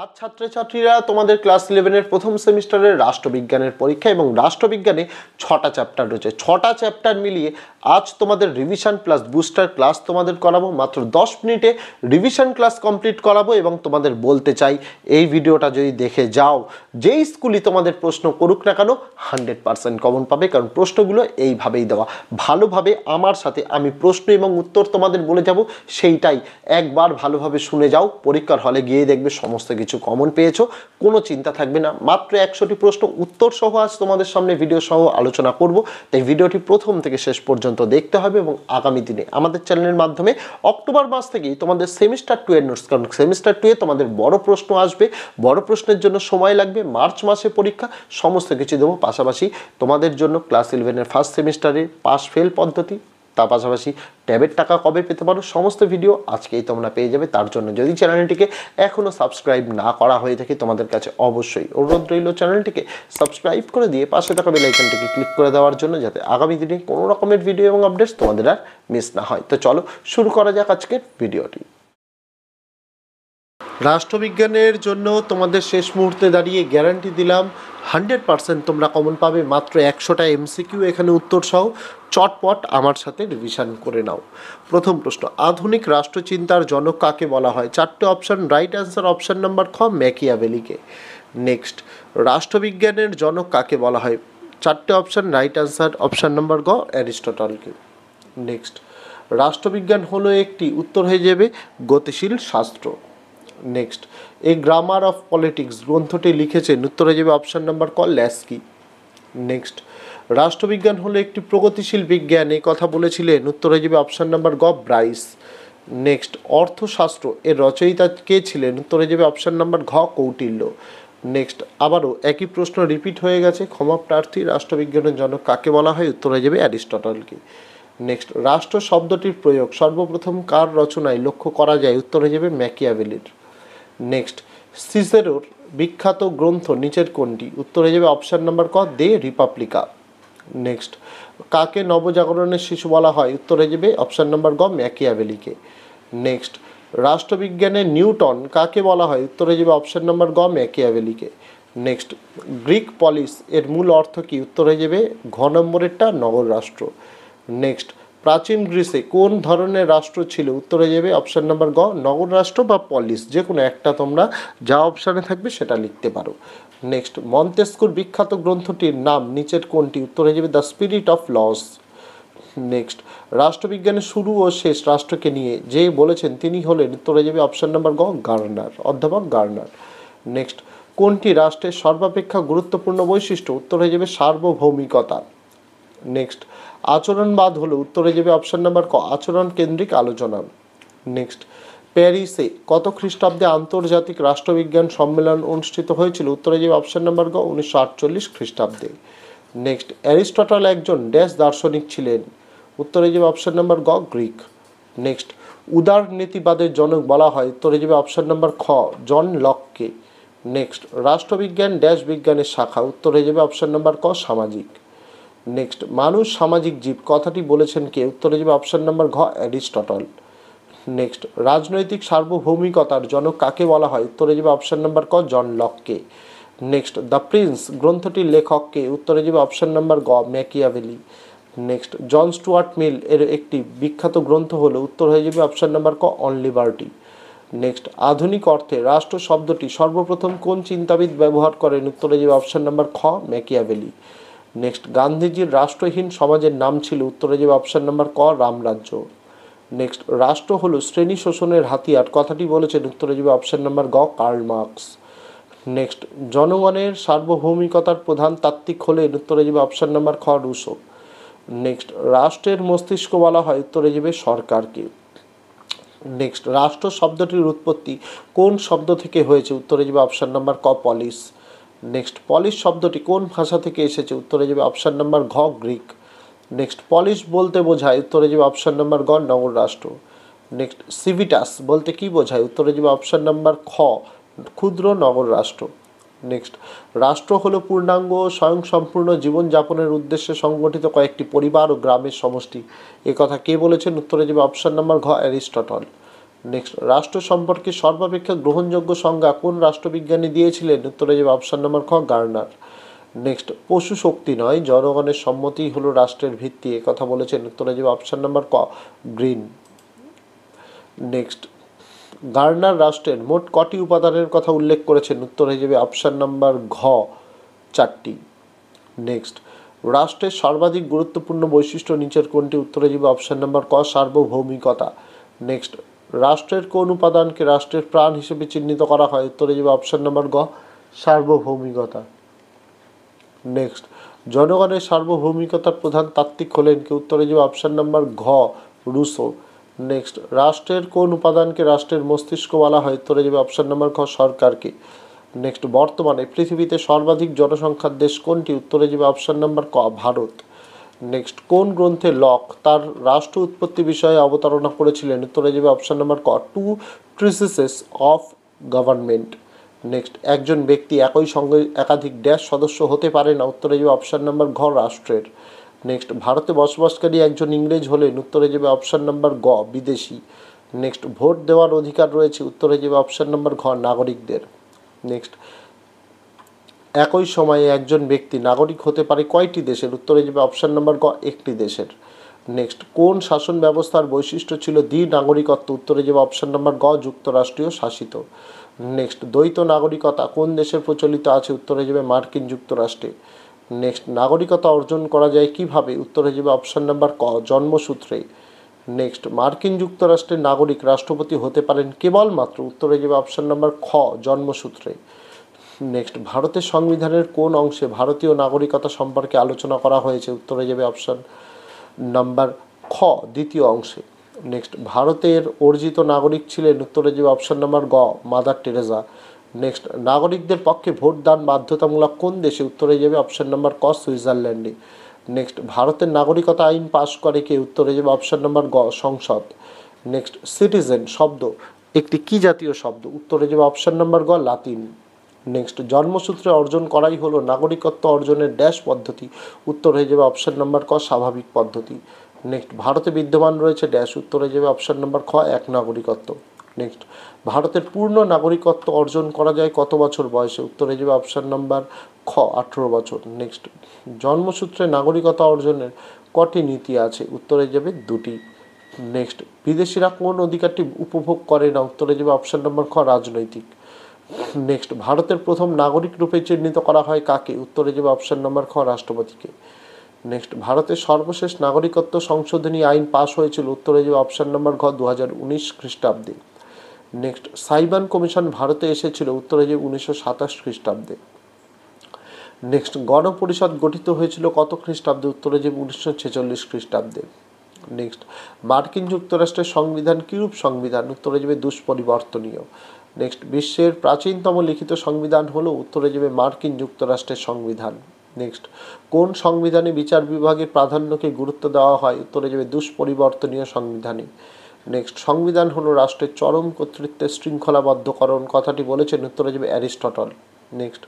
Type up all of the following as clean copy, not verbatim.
আজ ছাত্রছাত্রীরা তোমাদের ক্লাস 11 এর প্রথম সেমিস্টারের রাষ্ট্রবিজ্ঞানের পরীক্ষা এবং রাষ্ট্রবিজ্ঞানে 6টা চ্যাপ্টার রয়েছে। 6টা চ্যাপ্টার মিলিয়ে আজ তোমাদের রিভিশন প্লাস বুস্টার ক্লাস তোমাদের করাবো। মাত্র 10 মিনিটে রিভিশন ক্লাস কমপ্লিট করাবো এবং তোমাদের বলতে চাই এই ভিডিওটা যদি দেখে যাও, যেই স্কুলই তোমাদের প্রশ্ন করুক না কেন 100% কমন পাবে, কারণ প্রশ্নগুলো এইভাবেই দেওয়া। ভালোভাবে আমার সাথে আমি প্রশ্ন এবং উত্তর তোমাদের বলে যাব, সেইটাই একবার ভালোভাবে শুনে যাও। পরীক্ষার হলে গিয়ে দেখবে সমস্ত কিছু কমন পেয়েছো, কোনো চিন্তা থাকবে না। মাত্র 100টি প্রশ্ন উত্তর সহ আজ তোমাদের সামনে ভিডিও সহ আলোচনা করব, তাই ভিডিওটি প্রথম থেকে শেষ পর্যন্ত দেখতে হবে। এবং আগামী দিনে আমাদের চ্যানেলের মাধ্যমে অক্টোবর মাস থেকেই তোমাদের সেমিস্টার 2 এর নোটস, কারণ সেমিস্টার 2 এ তোমাদের বড় প্রশ্ন আসবে, বড় প্রশ্নের জন্য সময় লাগবে, মার্চ মাসে পরীক্ষা, সমস্ত কিছু দেবো। পাশাপাশি তোমাদের জন্য ক্লাস 11 এর ফার্স্ট সেমিস্টারে পাস ফেল পদ্ধতি, তার পাশাপাশি ট্যাবের টাকা কবে পেতে পারো, সমস্ত ভিডিও আজকেই তোমরা পেয়ে যাবে। তার জন্য যদি চ্যানেলটিকে এখনও সাবস্ক্রাইব না করা হয়ে থাকে, তোমাদের কাছে অবশ্যই অনুরোধ রইল চ্যানেলটিকে সাবস্ক্রাইব করে দিয়ে পাশে থাকা বেল আইকনটিকে ক্লিক করে দেওয়ার জন্য, যাতে আগামী দিনে কোনো রকমের ভিডিও এবং আপডেটস তোমাদের আর মিস না হয়। তো চলো শুরু করা যাক আজকের ভিডিওটি। রাষ্ট্রবিজ্ঞানের জন্য তোমাদের শেষ মুহূর্তে দাঁড়িয়ে গ্যারান্টি দিলাম 100% তোমরা কমন পাবে। মাত্র 100টা এমসিকিউ এখানে উত্তর সহ, চটপট আমার সাথে রিভিশন করে নাও। প্রথম প্রশ্ন, আধুনিক রাষ্ট্রচিন্তার জনক কাকে বলা হয়? 4টে option, right answer option number খ ম্যাকিয়াভেলিকে। নেক্সট, রাষ্ট্রবিজ্ঞানের জনক কাকে বলা হয়? 4টে option, right answer option number গ অ্যারিস্টটলকে। নেক্সট, রাষ্ট্রবিজ্ঞান হলো একটি, উত্তর হয়ে যাবে গতিশীল শাস্ত্র। Next, a grammar of politics গ্রন্থটি লিখেছেন, উত্তর হয়ে যাবে অপশান নাম্বার ক ল্যাস্কি। নেক্সট, রাষ্ট্রবিজ্ঞান হলো একটি প্রগতিশীল বিজ্ঞান, এই কথা বলেছিলেন, উত্তর হয়ে যাবে অপশান নাম্বার গ ব্রাইস। নেক্সট, অর্থশাস্ত্র এর রচয়িতা কে ছিলেন? উত্তর হয়ে যাবে অপশান নাম্বার ঘ কৌটিল্য। নেক্সট, আবারও একই প্রশ্ন রিপিট হয়ে গেছে, ক্ষমা প্রার্থী। রাষ্ট্রবিজ্ঞানের জনক কাকে বলা হয়? উত্তর হয়ে যাবে অ্যারিস্টটলকে। নেক্সট, রাষ্ট্র শব্দটির প্রয়োগ সর্বপ্রথম কার রচনায় লক্ষ্য করা যায়? উত্তর হয়ে যাবে ম্যাকিয়াভেলির। নেক্সট, সিসেরোর বিখ্যাত গ্রন্থ নিচের কোনটি? উত্তর হয়ে যাবে অপশান নাম্বার ক দে রিপাবলিকা। নেক্সট, কাকে নবজাগরণের শিশু বলা হয়? উত্তর হয়ে যাবে অপশান নাম্বার গ ম্যাকিয়াভেলিকে। নেক্সট, রাষ্ট্রবিজ্ঞানে নিউটন কাকে বলা হয়? উত্তর হয়ে যাবে অপশান নাম্বার গ ম্যাকিয়াভেলিকে। নেক্সট, গ্রিক পলিস এর মূল অর্থ কী? উত্তর হয়ে যাবে ঘ নম্বরেরটা নগর রাষ্ট্র। নেক্সট, প্রাচীন গ্রিসে কোন ধরনের রাষ্ট্র ছিল? উত্তর হয়ে যাবে অপশান নাম্বার গ নগর রাষ্ট্র বা পলিস, যে কোনো একটা তোমরা যা অপশানে থাকবে সেটা লিখতে পারো। নেক্সট, মন্তেস্কুর বিখ্যাত গ্রন্থটির নাম নিচের কোনটি? উত্তর হয়ে যাবে the spirit of laws. Next, রাষ্ট্রবিজ্ঞানের শুরু ও শেষ রাষ্ট্রকে নিয়ে যে বলেছেন তিনি হলেন, উত্তর হয়ে যাবে অপশান নাম্বার গ গার্নার, অধ্যাপক গার্নার। নেক্সট, কোনটি রাষ্ট্রের সর্বাপেক্ষা গুরুত্বপূর্ণ বৈশিষ্ট্য? উত্তর হয়ে যাবে সার্বভৌমিকতা। নেক্সট, আচরণবাদ হলো, উত্তর হয়ে যাবে অপশান নাম্বার ক আচরণ কেন্দ্রিক আলোচনা। নেক্সট, প্যারিসে কত খ্রিস্টাব্দে আন্তর্জাতিক রাষ্ট্রবিজ্ঞান সম্মেলন অনুষ্ঠিত হয়েছিল? উত্তর হয়ে যাবে অপশান নাম্বার গ 1948 খ্রিস্টাব্দে। নেক্সট, অ্যারিস্টটল একজন ড্যাশ দার্শনিক ছিলেন? উত্তর হয়ে যাবে অপশান নাম্বার গ গ্রিক। নেক্সট, উদারনীতিবাদের জনক বলা হয়? উত্তর হয়ে যাবে অপশান নাম্বার খ জন লককে। নেক্সট, রাষ্ট্রবিজ্ঞান ড্যাশ বিজ্ঞানের শাখা? উত্তর হয়ে যাবে অপশান নাম্বার ক সামাজিক। নেক্সট, মানুষ সামাজিক জীব কথাটি বলেছেন কে? উত্তর হয়ে যাবে অপশান নাম্বার ঘ অ্যারিস্টটল। নেক্সট, রাজনৈতিক সার্বভৌমিকতার জনক কাকে বলা হয়? উত্তর হয়ে যাবে অপশান নাম্বার ক জন লককে। নেক্সট, দ্য প্রিন্স গ্রন্থটির লেখককে? উত্তর হয়ে যাবে অপশান নাম্বার গ ম্যাকিয়াভেলি। নেক্সট, জন স্টুয়ার্ট মিল এর একটি বিখ্যাত গ্রন্থ হলো? উত্তর হয়ে যাবে অপশান নাম্বার ক অন লিবার্টি। নেক্সট, আধুনিক অর্থে রাষ্ট্র শব্দটি সর্বপ্রথম কোন চিন্তাবিদ ব্যবহার করেন? উত্তর হয়ে যাবে অপশান নাম্বার খ ম্যাকিয়াভেলি। নেক্সট, গান্ধীজির রাষ্ট্রহীন সমাজের নাম ছিল? উত্তর হয়ে যাবে অপশান নাম্বার ক রামরাজ্য। নেক্সট, রাষ্ট্র হলো শ্রেণী শোষণের হাতিয়ার কথাটি বলেছেন? উত্তর হয়ে যাবে অপশান নাম্বার গ কার্ল মার্কস। নেক্সট, জনগণের সার্বভৌমিকতার প্রধান তাত্ত্বিক হলেন? উত্তর হয়ে যাবে অপশান নাম্বার খ রুসো। নেক্সট, রাষ্ট্রের মস্তিষ্ক বলা হয়? উত্তর হয়ে যাবে সরকারকে। নেক্সট, রাষ্ট্র শব্দটির উৎপত্তি কোন শব্দ থেকে হয়েছে? উত্তর হয়ে যাবে অপশান নাম্বার ক পলিস। নেক্সট, পলিশ শব্দটি কোন ভাষা থেকে এসেছে? উত্তর হয়ে যাবে অপশান নাম্বার ঘ গ্রিক। নেক্সট, পলিশ বলতে বোঝায়? উত্তর হয়ে যাবে অপশান নাম্বার গ নগর রাষ্ট্র। নেক্সট, সিভিটাস বলতে কি বোঝায়? উত্তর হয়ে যাবে অপশান নাম্বার খ ক্ষুদ্র নগর রাষ্ট্র। নেক্সট, রাষ্ট্র হলো পূর্ণাঙ্গ স্বয়ংসম্পূর্ণ জীবনযাপনের উদ্দেশ্যে সংগঠিত কয়েকটি পরিবার ও গ্রামের সমষ্টি, এ কথা কে বলেছেন? উত্তর হয়ে যাবে অপশান নাম্বার ঘ অ্যারিস্টটল। নেক্সট, রাষ্ট্র সম্পর্কে সর্বাপেক্ষা গ্রহণযোগ্য সংজ্ঞা কোন রাষ্ট্রবিজ্ঞানী দিয়েছিলেন? উত্তরে যাবে অপশন নম্বর খ, গার্নার। নেক্সট, পশু শক্তি নয়, জনগণের সম্মতিই হলো রাষ্ট্রের ভিত্তি, কথা বলেছেন। উত্তরে যাবে অপশন নম্বর ক, গ্রিন। নেক্সট, গার্নার রাষ্ট্রের মোট কটি উপাদানের কথা উল্লেখ করেছেন? উত্তর হয়ে যাবে অপশন নাম্বার ঘ, 4টি। নেক্সট, রাষ্ট্রের সর্বাধিক গুরুত্বপূর্ণ বৈশিষ্ট্য নিচের কোনটি? উত্তরে যাবে অপশন নাম্বার ক, সার্বভৌমিকতা। নেক্সট, রাষ্ট্রের কোন উপাদানকে রাষ্ট্রের প্রাণ হিসেবে চিহ্নিত করা হয়? উত্তরে যাবে অপশন নাম্বার গ, সার্বভৌমিকতা। নেক্সট, জনগণের সার্বভৌমিকতার প্রধান তাত্ত্বিক হলেন কে? উত্তরে যাবে অপশন নাম্বার ঘ, রুসো। নেক্সট, রাষ্ট্রের কোন উপাদানকে রাষ্ট্রের মস্তিষ্ক বলা হয়? উত্তরে যাবে অপশন নাম্বার খ, সরকারকে। নেক্সট, বর্তমানে পৃথিবীতে সর্বাধিক জনসংখ্যার দেশ কোনটি? উত্তরে যাবে অপশন নাম্বার ক, ভারত। নেক্সট, কোন গ্রন্থে লক তার রাষ্ট্র উৎপত্তি বিষয়ে অবতারণা করেছিলেন? উত্তরে যাবে অপশন নাম্বার ক, টু ট্রিসিসেস অফ গভর্নমেন্ট। নেক্সট, একজন ব্যক্তি একই সঙ্গে একাধিক ড্যাশ সদস্য হতে পারে না? উত্তরে যাবে অপশন নাম্বার ঘ, রাষ্ট্রের। নেক্সট, ভারতে বসবাসকারী একজন ইংরেজ হলেন? উত্তরে যাবে অপশন নাম্বার গ, বিদেশি। নেক্সট, ভোট দেওয়ার অধিকার রয়েছে? উত্তরে যাবে অপশন নাম্বার ঘ, নাগরিকদের। নেক্সট, একই সময়ে একজন ব্যক্তি নাগরিক হতে পারে কয়টি দেশের? উত্তরে যাবে অপশন নাম্বার গ, একটি দেশের। নেক্সট, কোন শাসন ব্যবস্থার বৈশিষ্ট্য ছিল দ্বি নাগরিকত্ব? উত্তরে যাবে অপশন নাম্বার গ, যুক্তরাষ্ট্রীয় শাসিত। নেক্সট, দ্বৈত নাগরিকতা কোন দেশের প্রচলিত আছে? উত্তরে যাবে মার্কিন যুক্তরাষ্ট্রে। নেক্সট, নাগরিকতা অর্জন করা যায় কিভাবে? উত্তরে যাবে অপশন নাম্বার ক, জন্মসূত্রে। নেক্সট, মার্কিন যুক্তরাষ্ট্রের নাগরিক রাষ্ট্রপতি হতে পারেন কেবলমাত্র? উত্তরে যাবে অপশন নাম্বার খ, জন্মসূত্রে। নেক্সট, ভারতের সংবিধানের কোন অংশে ভারতীয় নাগরিকতা সম্পর্কে আলোচনা করা হয়েছে? উত্তরে যাবে অপশন নাম্বার খ, দ্বিতীয় অংশে। নেক্সট, ভারতের অর্জিত নাগরিক ছিলেন? উত্তরে যাবে অপশন নাম্বার গ, মাদার টেরেসা। নেক্সট, নাগরিকদের পক্ষে ভোটদান বাধ্যতামূলক কোন দেশে? উত্তরে যাবে অপশন নাম্বার ক, সুইজারল্যান্ডে। নেক্সট, ভারতের নাগরিকতা আইন পাশ করে কে? উত্তরে যাবে অপশন নাম্বার গ, সংসদ। নেক্সট, সিটিজেন শব্দ একটি কি জাতীয় শব্দ? উত্তরে যাবে অপশন নাম্বার গ, লাতিন। নেক্সট, জন্মসূত্রে অর্জন করাই হলো নাগরিকত্ব অর্জনের ড্যাশ পদ্ধতি? উত্তর হয়ে যাবে অপশন নাম্বার ক, স্বাভাবিক পদ্ধতি। নেক্সট, ভারতে বিদ্যমান রয়েছে ড্যাশ? উত্তর হয়ে যাবে অপশন নাম্বার খ, এক নাগরিকত্ব। নেক্সট, ভারতের পূর্ণ নাগরিকত্ব অর্জন করা যায় কত বছর বয়সে? উত্তর হয়ে যাবে অপশন নাম্বার খ, 18 বছর। নেক্সট, জন্মসূত্রে নাগরিকতা অর্জনের কটি নীতি আছে? উত্তরে যাবে দুটি। নেক্সট, বিদেশিরা কোন অধিকারটি উপভোগ করে না? উত্তরে যাবে অপশন নাম্বার খ, রাজনৈতিক। নেক্সট, ভারতের প্রথম নাগরিক রূপে চিহ্নিত করা হয় কাকে? উত্তরে যাবে অপশন নাম্বার খ, রাষ্ট্রপতিকে। নেক্সট, ভারতের সর্বশেষ নাগরিকত্ব সংশোধনী আইন পাশ হয়েছিল? উত্তরে যাবে অপশন নাম্বার ঘ, 2019 খ্রিস্টাব্দে। নেক্সট, সাইমন কমিশন ভারতে এসেছিল? উত্তরে যাবে 1927 খ্রিস্টাব্দে। নেক্সট, গণপরিষদ গঠিত হয়েছিল কত খ্রিস্টাব্দে? উত্তরে যাবে 1946 খ্রিস্টাব্দে। নেক্সট, মার্কিন যুক্তরাষ্ট্রের সংবিধান কিরূপ সংবিধান? উত্তরে যাবে দুষ্পরিবর্তনীয়। নেক্সট, বিশ্বের প্রাচীনতম লিখিত সংবিধান হলো? উত্তরে যাবে মার্কিন যুক্তরাষ্ট্রের সংবিধান। নেক্সট, কোন সংবিধানে বিচার বিভাগের প্রাধান্যকে গুরুত্ব দেওয়া হয়? উত্তরে যাবে দুষ্পরিবর্তনীয় সংবিধানে। নেক্সট, সংবিধান হলো রাষ্ট্রের চরম কর্তৃত্বের শৃঙ্খলাবদ্ধকরণ, কথাটি বলেছেন? উত্তরে যাবে অ্যারিস্টটল। নেক্সট,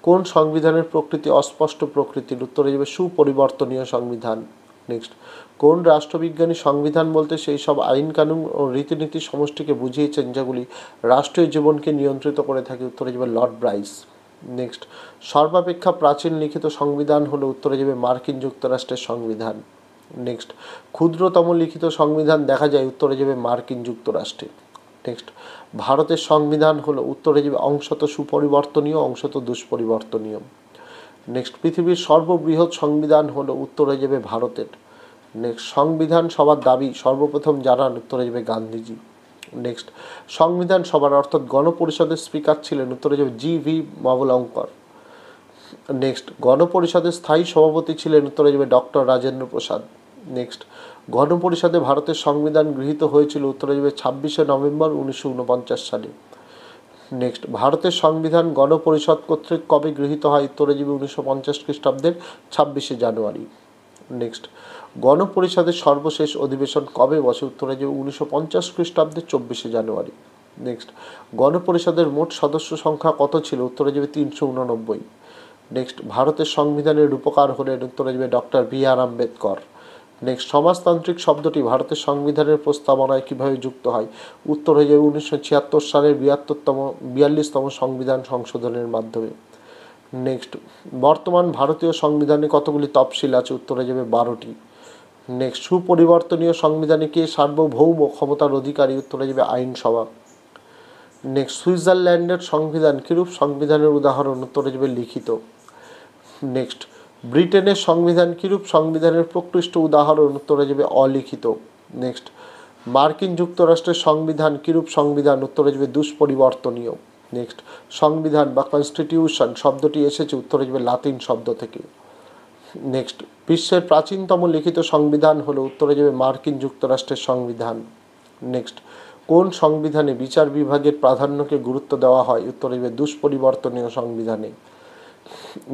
কোন সংবিধানের প্রকৃতি অস্পষ্ট প্রকৃতির? উত্তরে যাবে সুপরিবর্তনীয় সংবিধান। নেক্সট, কোন রাষ্ট্রবিজ্ঞানী সংবিধান বলতে সেই সব আইন কানুন ও রীতিনীতির সমষ্টিকে বুঝিয়েছেন যেগুলি রাষ্ট্রীয় জীবনকে নিয়ন্ত্রিত করে থাকে? উত্তরে যাবে লর্ড ব্রাইস। নেক্সট, সর্বাপেক্ষা প্রাচীন লিখিত সংবিধান হলো? উত্তরে যাবে মার্কিন যুক্তরাষ্ট্রের সংবিধান। নেক্সট, ক্ষুদ্রতম লিখিত সংবিধান দেখা যায়? উত্তরে যাবে মার্কিন যুক্তরাষ্ট্রে। নেক্সট, ভারতের সংবিধান হলো? উত্তরে যাবে অংশত সুপরিবর্তনীয়, অংশত দুষ্পরিবর্তনীয়। নেক্সট, পৃথিবীর সর্ববৃহৎ সংবিধান হলো? উত্তরে যাবে ভারতের। নেক্সট, সংবিধান সভার দাবি সর্বপ্রথম জানান? উত্তরে যাবে গান্ধীজি। নেক্সট, সংবিধান সভার অর্থাৎ গণপরিষদের স্পিকার ছিলেন? উত্তরে যাবে জি.ভি. মাভলঙ্কর। নেক্সট, গণপরিষদের স্থায়ী সভাপতি ছিলেন? উত্তরে যাবে ডক্টর রাজেন্দ্র প্রসাদ। নেক্সট, গণপরিষদে ভারতের সংবিধান গৃহীত হয়েছিল? উত্তরে যাবে 26শে নভেম্বর 1949 সালে। নেক্সট, ভারতের সংবিধান গণপরিষদ কর্তৃক কবে গৃহীত হয়? উত্তরে যাবে 1950 খ্রিস্টাব্দের 26শে জানুয়ারি। নেক্সট, গণপরিষদের সর্বশেষ অধিবেশন কবে বসে? উত্তরে যাবে 1950 খ্রিস্টাব্দের 24শে জানুয়ারি। নেক্সট, গণপরিষদের মোট সদস্য সংখ্যা কত ছিল? উত্তরে যাবে 389। নেক্সট, ভারতের সংবিধানের রূপকার হলেন? উত্তরে যাবে ডক্টর বি.আর. আম্বেদকর। নেক্সট, সমাজতান্ত্রিক শব্দটি ভারতের সংবিধানের প্রস্তাবনায় কীভাবে যুক্ত হয়? উত্তর হয়ে যাবে 1976 সালের 42তম সংবিধান সংশোধনের মাধ্যমে। নেক্সট, বর্তমান ভারতীয় সংবিধানে কতগুলি তফসিল আছে? উত্তর হয়ে যাবে 12টি। নেক্সট, সুপরিবর্তনীয় সংবিধানে কে সার্বভৌম ক্ষমতার অধিকারী? উত্তর হয়ে যাবে আইনসভা। নেক্সট, সুইজারল্যান্ডের সংবিধান কিরূপ? সংবিধানের উদাহরণ? উত্তর হয়ে যাবে লিখিত। নেক্সট, ব্রিটেনের সংবিধান কিরূপ? সংবিধানের প্রকৃষ্ট উদাহরণ? উত্তর হয়ে যাবে অলিখিত। নেক্সট, মার্কিন যুক্তরাষ্ট্রের সংবিধান কিরূপ সংবিধান? উত্তর হয়ে যাবে দুষ্পরিবর্তনীয়। নেক্সট, সংবিধান বা কনস্টিটিউশন শব্দটি এসেছে? উত্তর হয়ে যাবে লাতিন শব্দ থেকে। নেক্সট, বিশ্বের প্রাচীনতম লিখিত সংবিধান হলো? উত্তর হয়ে যাবে মার্কিন যুক্তরাষ্ট্রের সংবিধান। নেক্সট, কোন সংবিধানে বিচার বিভাগের প্রাধান্যকে গুরুত্ব দেওয়া হয়? উত্তর হয়ে যাবে দুষ্পরিবর্তনীয় সংবিধানে।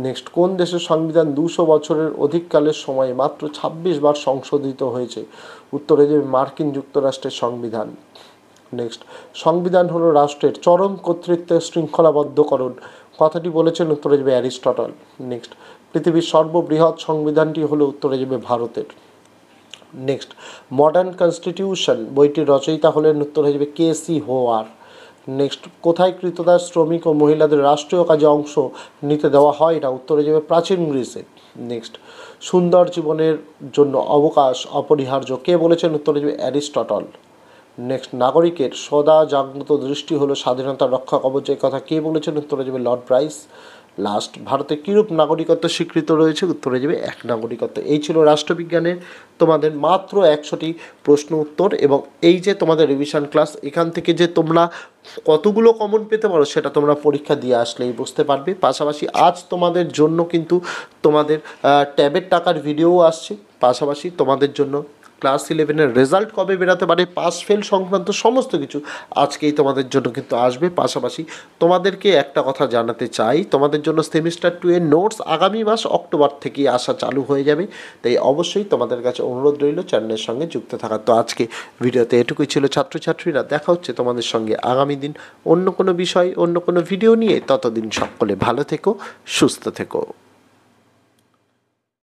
নেক্সট, কোন দেশের সংবিধান 200 বছরের অধিককালের সময়ে মাত্র 26 বার সংশোধিত হয়েছে? উত্তর হয়ে যাবে মার্কিন যুক্তরাষ্ট্রের সংবিধান। নেক্সট, সংবিধান হলো রাষ্ট্রের চরম কর্তৃত্বের শৃঙ্খলাবদ্ধকরণ কথাটি বলেছেন? উত্তর হয়ে যাবে অ্যারিস্টটল। নেক্সট, পৃথিবীর সর্ববৃহৎ সংবিধানটি হলো? উত্তর হয়ে যাবে ভারতের। নেক্সট, মডার্ন কনস্টিটিউশন বইটির রচয়িতা হলেন? উত্তর হয়ে যাবে কে.সি. হোয়ার। নেক্সট, কোথায় ক্রীতদাস শ্রমিক ও মহিলাদের রাষ্ট্রীয় কাজে অংশ নিতে দেওয়া হয় না? উত্তর হয়ে যাবে প্রাচীন গ্রিসে। নেক্সট, সুন্দর জীবনের জন্য অবকাশ অপরিহার্য কে বলেছেন? উত্তর হয়ে যাবে অ্যারিস্টটল। নেক্সট, নাগরিকের সদা জাগ্রত দৃষ্টি হলো স্বাধীনতা রক্ষা কবচ কথা কে বলেছেন? উত্তর হয়ে যাবে লর্ড ব্রাইস। লাস্ট, ভারতে কিরূপ নাগরিকত্ব স্বীকৃত রয়েছে? উত্তর হয়ে যাবে এক নাগরিকত্ব। এই ছিল রাষ্ট্রবিজ্ঞানের তোমাদের মাত্র 100টি প্রশ্ন উত্তর এবং এই যে তোমাদের রিভিশন ক্লাস, এখান থেকে যে তোমরা কতগুলো কমন পেতে পারো সেটা তোমরা পরীক্ষা দিয়ে আসলেই বুঝতে পারবে। পাশাপাশি আজ তোমাদের জন্য কিন্তু তোমাদের ট্যাবের টাকার ভিডিও আসছে, পাশাপাশি তোমাদের জন্য ক্লাস 11-এর রেজাল্ট কবে বেরোতে পারে, পাস ফেল সংক্রান্ত সমস্ত কিছু আজকেই তোমাদের জন্য কিন্তু আসবে। পাশাপাশি তোমাদেরকে একটা কথা জানাতে চাই, তোমাদের জন্য সেমিস্টার 2 এর নোটস আগামী মাস অক্টোবর থেকেই আসা চালু হয়ে যাবে, তাই অবশ্যই তোমাদের কাছে অনুরোধ রইল চ্যানেলের সঙ্গে যুক্ত থাকার। তো আজকে ভিডিওতে এটুকুই ছিল ছাত্রছাত্রীরা, দেখা হচ্ছে তোমাদের সঙ্গে আগামী দিন অন্য কোনো বিষয় অন্য কোনো ভিডিও নিয়ে। ততদিন সকলে ভালো থেকো, সুস্থ থেকো।